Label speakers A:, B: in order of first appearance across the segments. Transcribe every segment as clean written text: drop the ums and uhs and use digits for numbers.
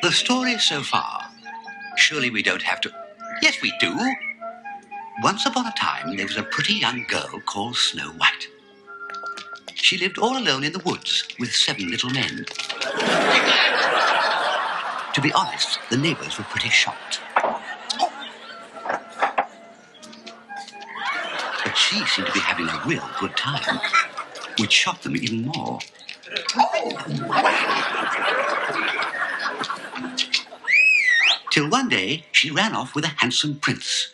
A: The story so far. Surely we don't have to... Yes, we do. Once upon a time, there was a pretty young girl called Snow White. She lived all alone in the woods with 7 little men. To be honest, the neighbors were pretty shocked. But she seemed to be having a real good time, which shocked them even more. Till one day, she ran off with a handsome prince.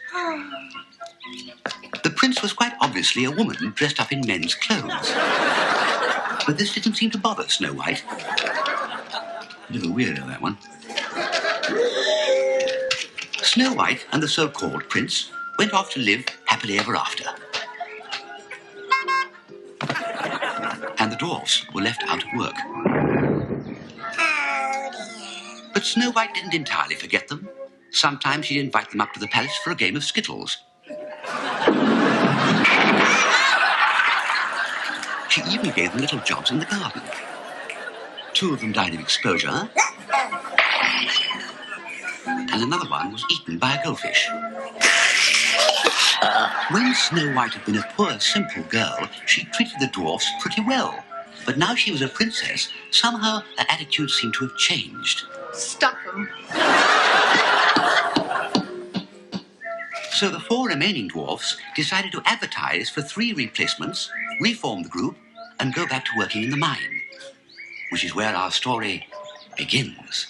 A: The prince was quite obviously a woman dressed up in men's clothes. But this didn't seem to bother Snow White. A little weirdo, that one. Snow White and the so-called prince went off to live happily ever after. And the dwarfs were left out of work. But Snow White didn't entirely forget them. Sometimes she'd invite them up to the palace for a game of skittles. She even gave them little jobs in the garden. 2 of them died of exposure, and another one was eaten by a goldfish. When Snow White had been a poor, simple girl, she treated the dwarfs pretty well. But now she was a princess, somehow her attitude seemed to have changed.
B: Stop them.
A: So the 4 remaining dwarfs decided to advertise for 3 replacements, reform the group, and go back to working in the mine, which is where our story begins.